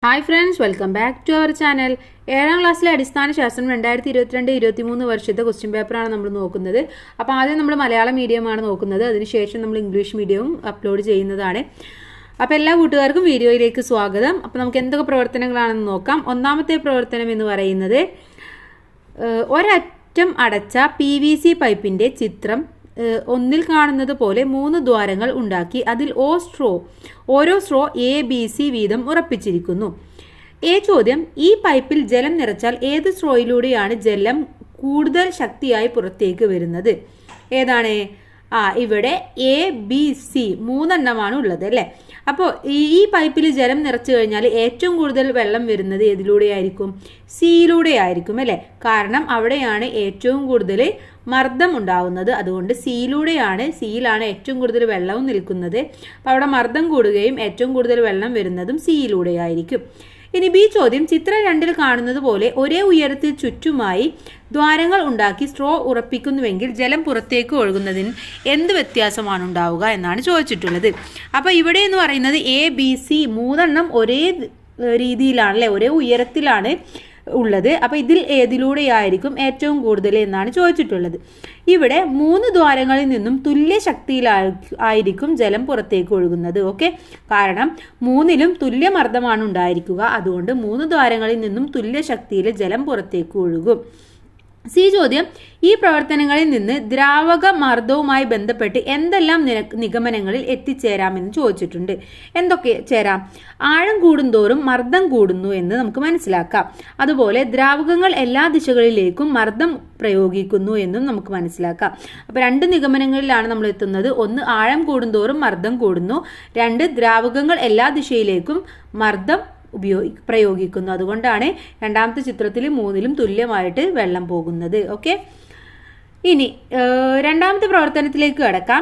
Hi friends, welcome back to our channel. 7ാം ക്ലാസ്സിലെ അടിസ്ഥാന ശാസ്ത്രം 2022-23 വർഷത്തെ ക്വസ്റ്റ്യൻ പേപ്പറാണ് നമ്മൾ നോക്കുന്നത്. അപ്പോൾ ആദ്യം നമ്മൾ മലയാളം മീഡിയമാണ് നോക്കുന്നത്, അതിനുശേഷം നമ്മൾ ഇംഗ്ലീഷ് മീഡിയവും അപ്ലോഡ് ചെയ്യുന്നതാണ്. അപ്പോൾ എല്ലാ കൂട്ടുകാർക്കും വീഡിയോയിലേക്ക് സ്വാഗതം. അപ്പോൾ നമുക്ക് എന്തൊക്കെ പ്രവർത്തനങ്ങളാണെന്ന് നോക്കാം. ഒന്നാമത്തെ പ്രവർത്തനം എന്ന് പറയുന്നത് ഒരറ്റം അടച്ച PVC പൈപ്പിൻ്റെ ചിത്രം ഒന്നിൽ കാണുന്നത് പോലെ 3 ദ്വാരങ്ങൾ ഉണ്ടാക്കി അതിൽ ഓരോ സ്ട്രോ ABC വീതം ഉറപ്പിച്ചിരിക്കുന്നു. ചോദ്യം: ഈ പൈപ്പിൽ ജലം നിറച്ചാൽ ഏത് സ്ട്രോയിലൂടെയാണ് ജലം കൂടുതൽ ശക്തിയായി പുറത്തേക്ക് വരുന്നത്? ഏതാണ്? ഇവിടെ ABC 3 എണ്ണമാണ് ഉള്ളത് അല്ലേ. അപ്പോൾ ഈ പൈപ്പിൽ ജലം നിറച്ചു കഴിഞ്ഞാൽ ഏറ്റവും കൂടുതൽ വെള്ളം വരുന്നത് ഏതിലൂടെയായിരിക്കും? സിയിലൂടെയായിരിക്കും അല്ലേ. കാരണം അവിടെയാണ് ഏറ്റവും കൂടുതൽ മർദ്ദം ഉണ്ടാവുന്നത്. അതുകൊണ്ട് സിയിലാണ് ഏറ്റവും കൂടുതൽ വെള്ളവും നിൽക്കുന്നത്. അപ്പോൾ അവിടെ മർദ്ദം കൂടുകയും ഏറ്റവും കൂടുതൽ വെള്ളം വരുന്നതും സിയിലൂടെയായിരിക്കും. ഇനി ബി ചോദ്യം: ചിത്രം 2 കാണുന്നത് പോലെ ഒരേ ഉയരത്തിൽ ചുറ്റുമായി ദ്വാരങ്ങൾ ഉണ്ടാക്കി സ്ട്രോ ഉറപ്പിക്കുന്നുവെങ്കിൽ ജലം പുറത്തേക്ക് ഒഴുകുന്നതിന് എന്ത് വ്യത്യാസമാണ് ഉണ്ടാവുക എന്നാണ് ചോദിച്ചിട്ടുള്ളത്. അപ്പോൾ ഇവിടെ എന്ന് പറയുന്നത് ABC 3 എണ്ണം ഒരേ രീതിയിലാണല്ലേ, ഒരേ ഉയരത്തിലാണ് ഉള്ളത്. അപ്പോൾ ഇതിൽ ഏതിലൂടെയായിരിക്കും ഏറ്റവും കൂടുതൽ എന്നാണ് ചോദിച്ചിട്ടുള്ളത്. ഇവിടെ 3 ദ്വാരങ്ങളിൽ നിന്നും തുല്യ ശക്തിയിലായിരിക്കും ജലം പുറത്തേക്ക് ഒഴുകുന്നത്. ഓക്കെ, കാരണം 3ലും തുല്യ മർദ്ദമാണ് ഉണ്ടായിരിക്കുക. അതുകൊണ്ട് 3 ദ്വാരങ്ങളിൽ നിന്നും തുല്യ ശക്തിയിൽ ജലം പുറത്തേക്ക് ഒഴുകും. സി ചോദ്യം: ഈ പ്രവർത്തനങ്ങളിൽ നിന്ന് ദ്രാവക മർദ്ദവുമായി ബന്ധപ്പെട്ട് എന്തെല്ലാം നിഗമനങ്ങളിൽ എത്തിച്ചേരാമെന്ന് ചോദിച്ചിട്ടുണ്ട്. എന്തൊക്കെ ചേരാം? ആഴം കൂടുന്തോറും മർദ്ദം കൂടുന്നു എന്ന് നമുക്ക് മനസ്സിലാക്കാം. അതുപോലെ ദ്രാവകങ്ങൾ എല്ലാ ദിശകളിലേക്കും മർദ്ദം പ്രയോഗിക്കുന്നു എന്നും നമുക്ക് മനസ്സിലാക്കാം. അപ്പോൾ 2 നിഗമനങ്ങളിലാണ് നമ്മൾ എത്തുന്നത്. ഒന്ന്, ആഴം കൂടുന്തോറും മർദ്ദം കൂടുന്നു. 2, ദ്രാവകങ്ങൾ എല്ലാ ദിശയിലേക്കും മർദ്ദം പ്രയോഗിക്കുന്നു. അതുകൊണ്ടാണ് രണ്ടാമത്തെ ചിത്രത്തിൽ 3ലും തുല്യമായിട്ട് വെള്ളം പോകുന്നത്. ഓക്കെ, ഇനി രണ്ടാമത്തെ പ്രവർത്തനത്തിലേക്ക് കടക്കാം.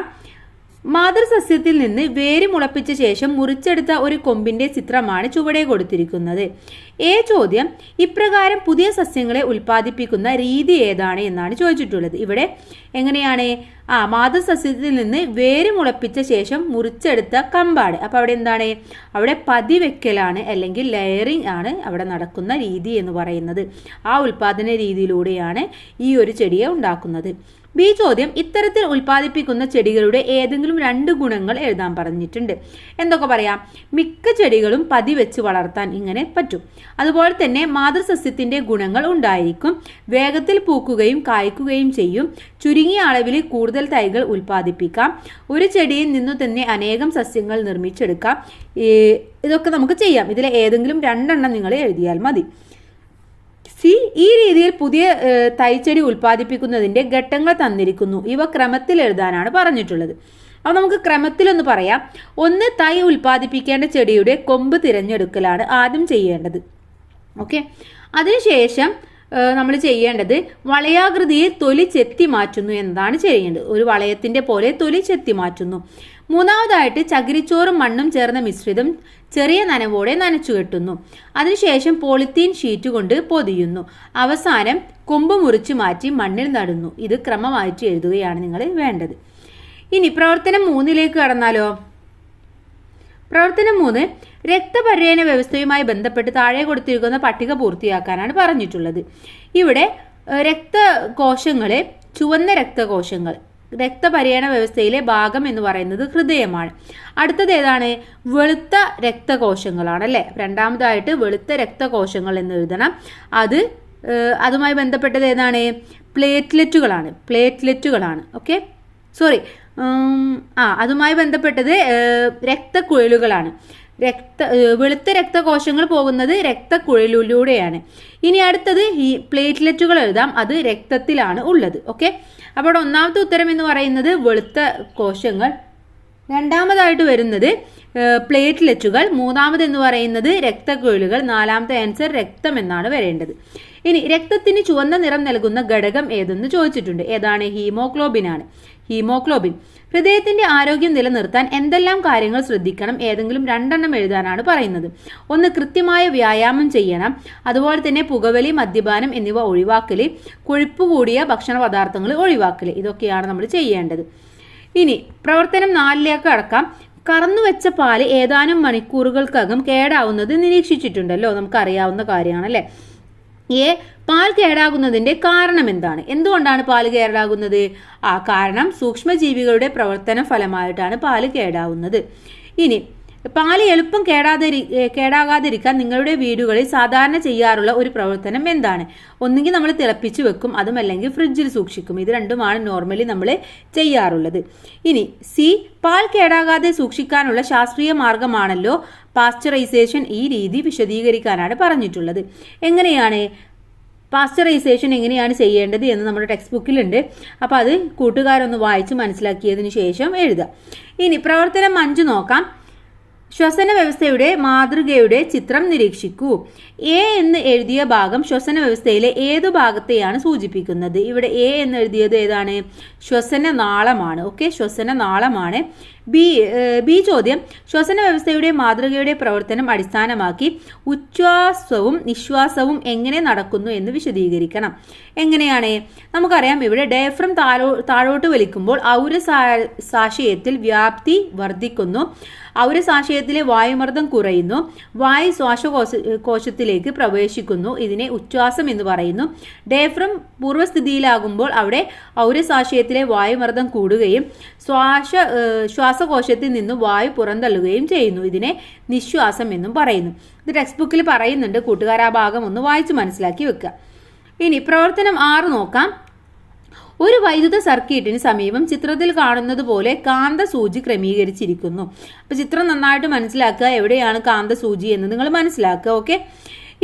മാതൃസസ്യത്തിൽ നിന്ന് വേര് മുളപ്പിച്ച ശേഷം മുറിച്ചെടുത്ത ഒരു കൊമ്പിന്റെ ചിത്രമാണ് ചുവടെ കൊടുത്തിരിക്കുന്നത്. ചോദ്യം: ഇപ്രകാരം പുതിയ സസ്യങ്ങളെ ഉൽപ്പാദിപ്പിക്കുന്ന രീതി ഏതാണ് എന്നാണ് ചോദിച്ചിട്ടുള്ളത്. ഇവിടെ എങ്ങനെയാണ്? മാതൃസസ്യത്തിൽ നിന്ന് വേര് മുളപ്പിച്ച ശേഷം മുറിച്ചെടുത്ത കമ്പാണ്. അപ്പോൾ അവിടെ എന്താണ്? അവിടെ പതിവെക്കലാണ്, അല്ലെങ്കിൽ ലെയറിംഗ് ആണ് അവിടെ നടക്കുന്ന രീതി എന്ന് പറയുന്നത്. ആ ഉൽപാദന രീതിയിലൂടെയാണ് ഈ ഒരു ചെടിയെ ഉണ്ടാക്കുന്നത്. ബി ചോദ്യം: ഇത്തരത്തിൽ ഉൽപ്പാദിപ്പിക്കുന്ന ചെടികളുടെ ഏതെങ്കിലും 2 ഗുണങ്ങൾ എഴുതാൻ പറഞ്ഞിട്ടുണ്ട്. എന്തൊക്കെ പറയാം? മിക്ക ചെടികളും പതിവെച്ച് വളർത്താൻ ഇങ്ങനെ പറ്റും. അതുപോലെ തന്നെ മാതൃസസ്യത്തിന്റെ ഗുണങ്ങൾ ഉണ്ടായിരിക്കും. വേഗത്തിൽ പൂക്കുകയും കായ്ക്കുകയും ചെയ്യും. ചുരുങ്ങിയ അളവിൽ കൂടുതൽ തൈകൾ ഉൽപ്പാദിപ്പിക്കാം. ഒരു ചെടിയിൽ നിന്നു തന്നെ അനേകം സസ്യങ്ങൾ നിർമ്മിച്ചെടുക്കാം. ഇതൊക്കെ നമുക്ക് ചെയ്യാം. ഇതിലെ ഏതെങ്കിലും 2 എണ്ണം നിങ്ങൾ എഴുതിയാൽ മതി. സി: ഈ രീതിയിൽ പുതിയ തൈച്ചെടി ഉൽപ്പാദിപ്പിക്കുന്നതിന്റെ ഘട്ടങ്ങൾ തന്നിരിക്കുന്നു. ഇവ ക്രമത്തിൽ എഴുതാനാണ് പറഞ്ഞിട്ടുള്ളത്. അപ്പോൾ നമുക്ക് ക്രമത്തിലൊന്ന് പറയാം. 1, തൈ ഉൽപ്പാദിപ്പിക്കേണ്ട ചെടിയുടെ കൊമ്പ് തിരഞ്ഞെടുക്കലാണ് ആദ്യം ചെയ്യേണ്ടത്. ഓക്കെ, അതിനുശേഷം നമ്മൾ ചെയ്യേണ്ടത് വളയാകൃതിയിൽ തൊലി ചെത്തി മാറ്റുന്നു എന്നതാണ് ചെയ്യേണ്ടത്. ഒരു വളയത്തിന്റെ പോലെ തൊലി ചെത്തി മാറ്റുന്നു. 3ാമതായിട്ട് ചകിരിച്ചോറും മണ്ണും ചേർന്ന മിശ്രിതം ചെറിയ നനവോടെ നനച്ചു കെട്ടുന്നു. അതിനുശേഷം പോളിത്തീൻ ഷീറ്റ് കൊണ്ട് പൊതിയുന്നു. അവസാനം കൊമ്പ് മുറിച്ചു മാറ്റി മണ്ണിൽ നടുന്നു. ഇത് ക്രമമായിട്ട് എഴുതുകയാണ് നിങ്ങൾ വേണ്ടത്. ഇനി പ്രവർത്തനം 3ലേക്ക് കടന്നാലോ? പ്രവർത്തനം 3 രക്തപര്യന വ്യവസ്ഥയുമായി ബന്ധപ്പെട്ട് താഴെ കൊടുത്തിരിക്കുന്ന പട്ടിക പൂർത്തിയാക്കാനാണ് പറഞ്ഞിട്ടുള്ളത്. ഇവിടെ രക്തകോശങ്ങളെ ചുവന്ന രക്തകോശങ്ങൾ, രക്തപര്യന വ്യവസ്ഥയിലെ ഭാഗം എന്ന് പറയുന്നത് ഹൃദയമാണ്. അടുത്തത് ഏതാണ്? വെളുത്ത രക്തകോശങ്ങളാണ് അല്ലേ. രണ്ടാമതായിട്ട് വെളുത്ത രക്തകോശങ്ങൾ എന്ന് എഴുതണം. അതുമായി ബന്ധപ്പെട്ടത് ഏതാണ്? പ്ലേറ്റ്ലെറ്റുകളാണ്. ഓക്കെ, സോറി, അതുമായി ബന്ധപ്പെട്ടത് രക്തക്കുഴലുകളാണ്. വെളുത്ത രക്തകോശങ്ങൾ പോകുന്നത് രക്തക്കുഴലിലൂടെയാണ്. ഇനി അടുത്തത് ഈ പ്ലേറ്റ്ലെറ്റുകൾ എഴുതാം. അത് രക്തത്തിലാണ് ഉള്ളത്. ഓക്കെ, അപ്പോൾ ഒന്നാമത്തെ ഉത്തരം എന്ന് പറയുന്നത് വെളുത്ത കോശങ്ങൾ, രണ്ടാമതായിട്ട് വരുന്നത് പ്ലേറ്റ്ലെറ്റുകൾ, മൂന്നാമത് എന്ന് പറയുന്നത് രക്തക്കുഴലുകൾ, 4ാമത്തെ ആൻസർ രക്തം എന്നാണ് വരേണ്ടത്. ഇനി രക്തത്തിന് ചുവന്ന നിറം നൽകുന്ന ഘടകം ഏതെന്ന് ചോദിച്ചിട്ടുണ്ട്. ഏതാണ്? ഹീമോഗ്ലോബിൻ. ഹൃദയത്തിന്റെ ആരോഗ്യം നിലനിർത്താൻ എന്തെല്ലാം കാര്യങ്ങൾ ശ്രദ്ധിക്കണം? ഏതെങ്കിലും 2 എണ്ണം എഴുതാനാണ് പറയുന്നത്. 1, കൃത്യമായ വ്യായാമം ചെയ്യണം. അതുപോലെ തന്നെ പുകവലി, മദ്യപാനം എന്നിവ ഒഴിവാക്കൽ. കൊഴുപ്പ് കൂടിയ ഭക്ഷണ പദാർത്ഥങ്ങൾ ഒഴിവാക്കൽ. ഇതൊക്കെയാണ് നമ്മൾ ചെയ്യേണ്ടത്. ഇനി പ്രവർത്തനം 4ലേക്ക് കടക്കാം. കറന്നുവെച്ച പാല് ഏതാനും മണിക്കൂറുകൾക്കകം കേടാവുന്നത് നിരീക്ഷിച്ചിട്ടുണ്ടല്ലോ, നമുക്കറിയാവുന്ന കാര്യമാണല്ലേ. പാൽ കേടാകുന്നതിന്റെ കാരണം എന്താണ്? എന്തുകൊണ്ടാണ് പാല് കേടാകുന്നത്? കാരണം സൂക്ഷ്മജീവികളുടെ പ്രവർത്തന ഫലമായിട്ടാണ് പാല് കേടാവുന്നത്. ഇനി പാല് എളുപ്പം കേടാകാതിരിക്കാൻ നിങ്ങളുടെ വീടുകളിൽ സാധാരണ ചെയ്യാറുള്ള ഒരു പ്രവർത്തനം എന്താണ്? ഒന്നുകിൽ നമ്മൾ തിളപ്പിച്ച് വെക്കും, അതുമല്ലെങ്കിൽ ഫ്രിഡ്ജിൽ സൂക്ഷിക്കും. ഇത് രണ്ടുമാണ് നോർമലി നമ്മൾ ചെയ്യാറുള്ളത്. ഇനി പാൽ കേടാകാതെ സൂക്ഷിക്കാനുള്ള ശാസ്ത്രീയ മാർഗമാണല്ലോ പാസ്ചറൈസേഷൻ. ഈ രീതി വിശദീകരിക്കാനാണ് പറഞ്ഞിട്ടുള്ളത്. എങ്ങനെയാണ് പാസ്ചറൈസേഷൻ എങ്ങനെയാണ് ചെയ്യേണ്ടത് എന്ന് നമ്മുടെ ടെക്സ്റ്റ് ബുക്കിലുണ്ട്. അപ്പോൾ അത് കൂട്ടുകാരൊന്ന് വായിച്ച് മനസ്സിലാക്കിയതിന് ശേഷം എഴുതാം. ഇനി പ്രവർത്തനം 5 നോക്കാം. ശ്വസന വ്യവസ്ഥയുടെ മാതൃകയുടെ ചിത്രം നിരീക്ഷിക്കൂ. എന്ന് എഴുതിയ ഭാഗം ശ്വസന വ്യവസ്ഥയിലെ ഏതു ഭാഗത്തെയാണ് സൂചിപ്പിക്കുന്നത്? ഇവിടെ എന്ന് എഴുതിയത് ഏതാണ്? ശ്വസനനാളമാണ്. ഓക്കെ, ശ്വസനനാളമാണ്. ബി ചോദ്യം, ശ്വസന വ്യവസ്ഥയുടെ മാതൃകയുടെ പ്രവർത്തനം അടിസ്ഥാനമാക്കി ഉച്ഛ്വാസവും നിശ്വാസവും എങ്ങനെ നടക്കുന്നു എന്ന് വിശദീകരിക്കണം. എങ്ങനെയാണ്? നമുക്കറിയാം, ഇവിടെ ഡയഫ്രം താഴോട്ട് വലിക്കുമ്പോൾ ഔരസാശയത്തിൽ വ്യാപ്തി വർദ്ധിക്കുന്നു, ഔരസാശയത്തിലെ വായുമർദ്ദം കുറയുന്നു, വായു ശ്വാസകോശത്തിലേക്ക് പ്രവേശിക്കുന്നു. ഇതിനെ ഉച്ഛ്വാസം എന്ന് പറയുന്നു. ഡയഫ്രം പൂർവ്വസ്ഥിതിയിലാകുമ്പോൾ അവിടെ ഔരസാശയത്തിലെ വായുമർദ്ദം കൂടുകയും ശ്വാസകോശത്തിൽ നിന്ന് വായു പുറന്തള്ളുകയും ചെയ്യുന്നു. ഇതിനെ നിശ്വാസം എന്നും പറയുന്നു. ഇത് ടെക്സ്റ്റ് ബുക്കിൽ പറയുന്നുണ്ട്. കൂട്ടുകാർ ആ ഭാഗം ഒന്ന് വായിച്ച് മനസ്സിലാക്കി വെക്കുക. ഇനി പ്രവർത്തനം 6 നോക്കാം. ഒരു വൈദ്യുത സർക്യൂട്ടിന് സമീപം ചിത്രത്തിൽ കാണുന്നത് പോലെ കാന്തസൂചി ക്രമീകരിച്ചിരിക്കുന്നു. അപ്പോൾ ചിത്രം നന്നായിട്ട് മനസ്സിലാക്കുക, എവിടെയാണ് കാന്തസൂചി എന്ന് നിങ്ങൾ മനസ്സിലാക്കുക. ഓക്കെ,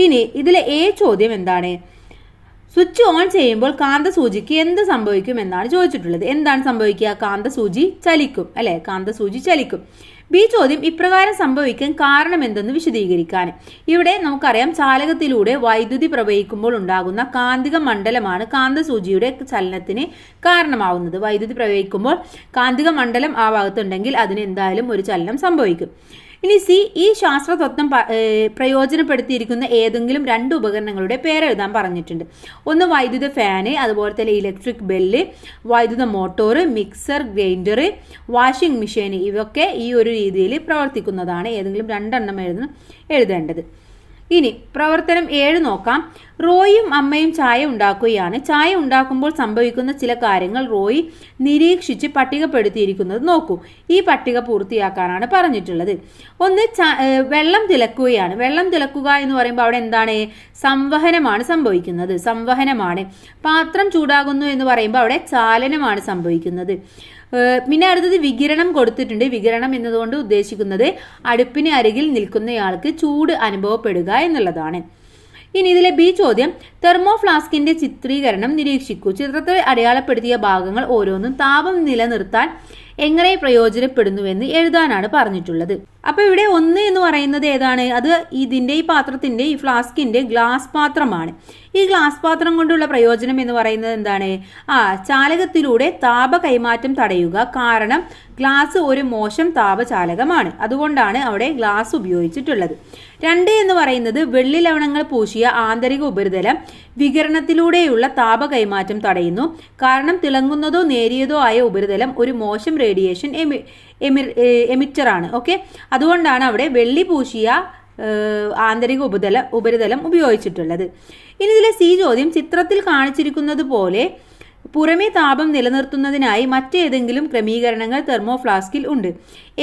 ഇനി ഇതിലെ ചോദ്യം എന്താണ്? സ്വിച്ച് ഓൺ ചെയ്യുമ്പോൾ കാന്തസൂചിക്ക് എന്ത് സംഭവിക്കും എന്നാണ് ചോദിച്ചിട്ടുള്ളത്. എന്താണ് സംഭവിക്കുക? കാന്തസൂചി ചലിക്കും, അല്ലെ? കാന്തസൂചി ചലിക്കും. ബി ചോദ്യം, ഇപ്രകാരം സംഭവിക്കാൻ കാരണം എന്തെന്ന് വിശദീകരിക്കാൻ. ഇവിടെ നമുക്കറിയാം, ചാലകത്തിലൂടെ വൈദ്യുതി പ്രവഹിക്കുമ്പോൾ ഉണ്ടാകുന്ന കാന്തിക മണ്ഡലമാണ് കാന്തസൂചിയുടെ ചലനത്തിന് കാരണമാവുന്നത്. വൈദ്യുതി പ്രവഹിക്കുമ്പോൾ കാന്തിക മണ്ഡലം ആ ഭാഗത്തുണ്ടെങ്കിൽ അതിന് എന്തായാലും ഒരു ചലനം സംഭവിക്കും. ഇനി ഈ ശാസ്ത്രതത്വം പ്രയോജനപ്പെടുത്തിയിരിക്കുന്ന ഏതെങ്കിലും 2 ഉപകരണങ്ങളുടെ പേരെഴുതാൻ പറഞ്ഞിട്ടുണ്ട്. ഒന്ന് വൈദ്യുത ഫാന്, അതുപോലെ തന്നെ ഇലക്ട്രിക് ബെല്ല്, വൈദ്യുത motor, mixer, grinder, washing machine, ഇവയൊക്കെ ഈ ഒരു രീതിയിൽ പ്രവർത്തിക്കുന്നതാണ്. ഏതെങ്കിലും 2 എണ്ണം എഴുതേണ്ടത്. ഇനി പ്രവർത്തനം 7 നോക്കാം. റോയും അമ്മയും ചായ ഉണ്ടാക്കുകയാണ്. ചായ ഉണ്ടാക്കുമ്പോൾ സംഭവിക്കുന്ന ചില കാര്യങ്ങൾ റോയി നിരീക്ഷിച്ച് പട്ടികപ്പെടുത്തിയിരിക്കുന്നത് നോക്കൂ. ഈ പട്ടിക പൂർത്തിയാക്കാനാണ് പറഞ്ഞിട്ടുള്ളത്. ഒന്ന്, വെള്ളം തിളക്കുകയാണ്. വെള്ളം തിളക്കുക എന്ന് പറയുമ്പോൾ അവിടെ എന്താണ്? സംവഹനമാണ് സംഭവിക്കുന്നത്. സംവഹനമാണ്. പാത്രം ചൂടാകുന്നു എന്ന് പറയുമ്പോൾ അവിടെ ചാലനമാണ് സംഭവിക്കുന്നത്. പിന്നെ അടുത്തത് വികിരണം കൊടുത്തിട്ടുണ്ട്. വികിരണം എന്നതുകൊണ്ട് ഉദ്ദേശിക്കുന്നത് അടുപ്പിന് അരികിൽ നിൽക്കുന്നയാൾക്ക് ചൂട് അനുഭവപ്പെടുക എന്നുള്ളതാണ്. ഇനി ഇതിലെ ബി ചോദ്യം, തെർമോ ഫ്ലാസ്കിന്റെ ചിത്രീകരണം നിരീക്ഷിക്കൂ. ചിത്രത്തിൽ അടയാളപ്പെടുത്തിയ ഭാഗങ്ങൾ ഓരോന്നും താപം നിലനിർത്താൻ എങ്ങനെ പ്രയോജനപ്പെടുന്നുവെന്ന് എഴുതാനാണ് പറഞ്ഞിട്ടുള്ളത്. അപ്പൊ ഇവിടെ 1 എന്ന് പറയുന്നത് ഏതാണ്? അത് ഈ പാത്രത്തിന്റെ, ഈ ഫ്ലാസ്കിന്റെ ഗ്ലാസ് പാത്രമാണ്. ഈ ഗ്ലാസ് പാത്രം കൊണ്ടുള്ള പ്രയോജനം എന്ന് പറയുന്നത് എന്താണ്? ചാലകത്തിലൂടെ താപ കൈമാറ്റം തടയുക. കാരണം ഗ്ലാസ് ഒരു മോശം താപചാലകമാണ്. അതുകൊണ്ടാണ് അവിടെ ഗ്ലാസ് ഉപയോഗിച്ചിട്ടുള്ളത്. 2 എന്ന് പറയുന്നത് വെള്ളി ലവണങ്ങൾ പൂശിയ ആന്തരിക ഉപരിതലം വികിരണത്തിലൂടെയുള്ള താപ കൈമാറ്റം തടയുന്നു. കാരണം തിളങ്ങുന്നതോ നേരിയതോ ആയ ഉപരിതലം ഒരു മോശം റേഡിയേഷൻ എമിറ്ററാണ്. ഓക്കെ, അതുകൊണ്ടാണ് അവിടെ വെള്ളി പൂശിയ ആന്തരിക ഉപരിതലം ഉപയോഗിച്ചിട്ടുള്ളത്. ഇനി ഇതിലെ സി ചോദ്യം, ചിത്രത്തിൽ കാണിച്ചിരിക്കുന്നത് പോലെ പുറമേ താപം നിലനിർത്തുന്നതിനായി മറ്റേതെങ്കിലും ക്രമീകരണങ്ങൾ തെർമോ ഫ്ലാസ്കിൽ ഉണ്ട്.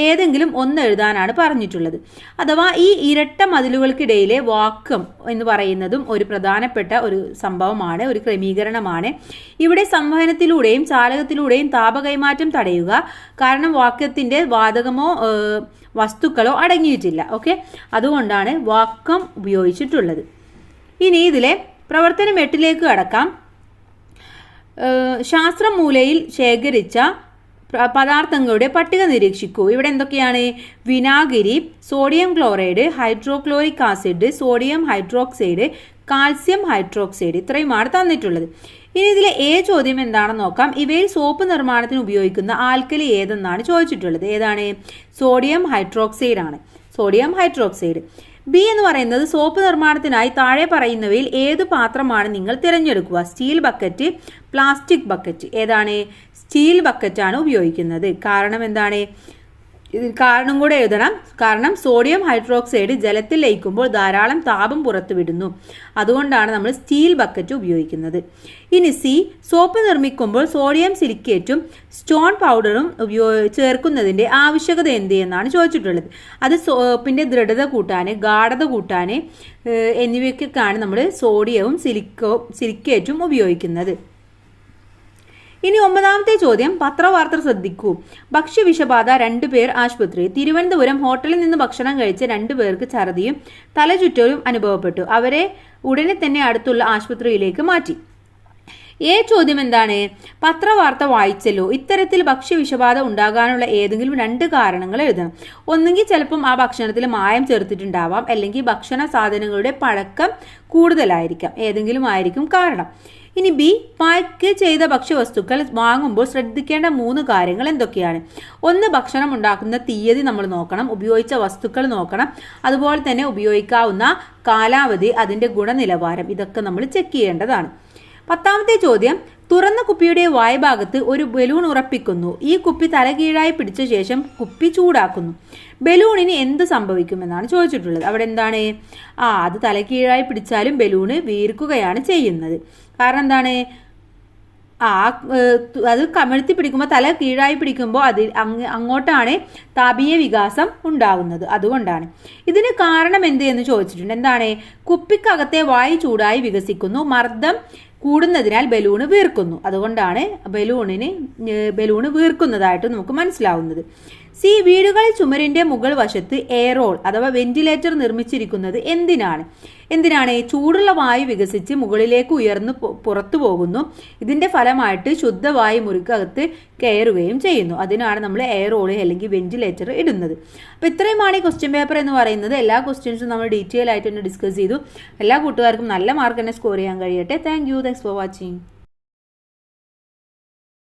ഏതെങ്കിലും ഒന്ന് എഴുതാനാണ് പറഞ്ഞിട്ടുള്ളത്. അഥവാ ഈ ഇരട്ട മതിലുകൾക്കിടയിലെ വാക്വം എന്ന് പറയുന്നതും ഒരു പ്രധാനപ്പെട്ട ഒരു സംഭവമാണ്, ഒരു ക്രമീകരണമാണ്. ഇവിടെ സംവഹനത്തിലൂടെയും ചാലകത്തിലൂടെയും താപ കൈമാറ്റം തടയുക. കാരണം വാക്വത്തിന്റെ വാതകമോ വസ്തുക്കളോ അടങ്ങിയിട്ടില്ല. ഓക്കെ, അതുകൊണ്ടാണ് വാക്വം ഉപയോഗിച്ചിട്ടുള്ളത്. ഇനി ഇതിലെ പ്രവർത്തനം 8ലേക്ക് കടക്കാം. ശാസ്ത്രമൂലയിൽ ശേഖരിച്ച പദാർത്ഥങ്ങളുടെ പട്ടിക നിരീക്ഷിക്കൂ. ഇവിടെ എന്തൊക്കെയാണ്? വിനാഗിരി, sodium chloride, hydrochloric acid, sodium hydroxide, calcium hydroxide, ഇത്രയുമാണ് തന്നിട്ടുള്ളത്. ഇനി ഇതിലെ ചോദ്യം എന്താണെന്ന് നോക്കാം. ഇവയിൽ സോപ്പ് നിർമ്മാണത്തിന് ഉപയോഗിക്കുന്ന ആൽക്കലി ഏതെന്നാണ് ചോദിച്ചിട്ടുള്ളത്. ഏതാണ്? സോഡിയം ഹൈഡ്രോക്സൈഡ് ആണ്. Sodium hydroxide. ബി എന്ന് പറയുന്നത് സോപ്പ് നിർമ്മാണത്തിനായി താഴെ പറയുന്നവയിൽ ഏത് പാത്രമാണ് നിങ്ങൾ തിരഞ്ഞെടുക്കുക? Steel bucket, plastic bucket. ഏതാണ്? സ്റ്റീൽ ബക്കറ്റാണ് ഉപയോഗിക്കുന്നത്. കാരണം എന്താണ്? കാരണം കൂടെ എഴുതണം. കാരണം സോഡിയം ഹൈഡ്രോക്സൈഡ് ജലത്തിൽ ലയിക്കുമ്പോൾ ധാരാളം താപം പുറത്തുവിടുന്നു. അതുകൊണ്ടാണ് നമ്മൾ സ്റ്റീൽ ബക്കറ്റ് ഉപയോഗിക്കുന്നത്. ഇനി സി, സോപ്പ് നിർമ്മിക്കുമ്പോൾ സോഡിയം സിലിക്കേറ്റും സ്റ്റോൺ പൗഡറും ചേർക്കുന്നതിൻ്റെ ആവശ്യകത എന്ത് എന്നാണ് ചോദിച്ചിട്ടുള്ളത്. അത് സോപ്പിൻ്റെ ദൃഢത കൂട്ടാൻ, ഗാഢത കൂട്ടാൻ എന്നിവയ്ക്കൊക്കെയാണ് നമ്മൾ സോഡിയവും സിലിക്കേറ്റും ഉപയോഗിക്കുന്നത്. ഇനി 9ാമത്തെ ചോദ്യം, പത്രവാർത്ത ശ്രദ്ധിക്കൂ. ഭക്ഷ്യവിഷബാധ 2 പേർ ആശുപത്രി. തിരുവനന്തപുരം ഹോട്ടലിൽ നിന്ന് ഭക്ഷണം കഴിച്ച 2 പേർക്ക് ഛർദിയും തലചുറ്റലും അനുഭവപ്പെട്ടു. അവരെ ഉടനെ തന്നെ അടുത്തുള്ള ആശുപത്രിയിലേക്ക് മാറ്റി. ചോദ്യം എന്താണ്? പത്രവാർത്ത വായിച്ചല്ലോ. ഇത്തരത്തിൽ ഭക്ഷ്യവിഷബാധ ഉണ്ടാകാനുള്ള ഏതെങ്കിലും 2 കാരണങ്ങൾ എഴുതണം. ഒന്നുകിൽ ചിലപ്പം ആ ഭക്ഷണത്തിൽ മായം ചേർത്തിട്ടുണ്ടാവാം, അല്ലെങ്കിൽ ഭക്ഷണ സാധനങ്ങളുടെ പഴക്കം കൂടുതലായിരിക്കാം. ഏതെങ്കിലും ആയിരിക്കും കാരണം. ഇനി ബി, പാക്ക് ചെയ്ത ഭക്ഷ്യവസ്തുക്കൾ വാങ്ങുമ്പോൾ ശ്രദ്ധിക്കേണ്ട 3 കാര്യങ്ങൾ എന്തൊക്കെയാണ്? 1, ഭക്ഷണം ഉണ്ടാക്കുന്ന തീയതി നമ്മൾ നോക്കണം, ഉപയോഗിച്ച വസ്തുക്കൾ നോക്കണം, അതുപോലെ തന്നെ ഉപയോഗിക്കാവുന്ന കാലാവധി, അതിൻ്റെ ഗുണനിലവാരം, ഇതൊക്കെ നമ്മൾ ചെക്ക് ചെയ്യേണ്ടതാണ്. 10ാമത്തെ ചോദ്യം, തുറന്ന കുപ്പിയുടെ വായ്ഭാഗത്ത് ഒരു ബലൂൺ ഉറപ്പിക്കുന്നു. ഈ കുപ്പി തലകീഴായി പിടിച്ച ശേഷം കുപ്പി ചൂടാക്കുന്നു. ബലൂണിന് എന്ത് സംഭവിക്കുമെന്നാണ് ചോദിച്ചിട്ടുള്ളത്. അവിടെ എന്താണ്? അത് തലകീഴായി പിടിച്ചാലും ബലൂണ് വീർക്കുകയാണ് ചെയ്യുന്നത്. കാരണം എന്താണ്? അത് കമഴ്ത്തി പിടിക്കുമ്പോൾ, തല കീഴായി പിടിക്കുമ്പോൾ അങ്ങോട്ടാണ് താപീയ വികാസം ഉണ്ടാകുന്നത്. അതുകൊണ്ടാണ്. ഇതിന് കാരണം എന്ത് എന്ന് ചോദിച്ചിട്ടുണ്ട്. എന്താണ്? കുപ്പിക്കകത്തെ വായു ചൂടായി വികസിക്കുന്നു. മർദ്ദം കൂടുന്നതിനാൽ ബലൂണ് വീർക്കുന്നു. അതുകൊണ്ടാണ് ബലൂണ് വീർക്കുന്നതായിട്ട് നമുക്ക് മനസ്സിലാവുന്നത്. സി, വീടുകളിൽ ചുമരിന്റെ മുകൾ വശത്ത് എയറോൾ അഥവാ വെന്റിലേറ്റർ നിർമ്മിച്ചിരിക്കുന്നത് എന്തിനാണ്? ചൂടുള്ള വായു വികസിച്ച് മുകളിലേക്ക് ഉയർന്നു പുറത്തു പോകുന്നു. ഇതിന്റെ ഫലമായിട്ട് ശുദ്ധവായു മുറിക്കകത്ത് കയറുകയും ചെയ്യുന്നു. അതിനാണ് നമ്മൾ എയറോൾ അല്ലെങ്കിൽ വെന്റിലേറ്റർ ഇടുന്നത്. അപ്പോൾ ഇത്രയുമാണ് ഈ ക്വസ്റ്റ്യൻ പേപ്പർ എന്ന് പറയുന്നത്. എല്ലാ ക്വസ്റ്റ്യൻസും നമ്മൾ ഡീറ്റെയിൽ ആയിട്ട് തന്നെ ഡിസ്കസ് ചെയ്തു. എല്ലാ കൂട്ടുകാർക്കും നല്ല മാർക്ക് തന്നെ സ്കോർ ചെയ്യാൻ കഴിയട്ടെ. Thank you. Thanks for watching.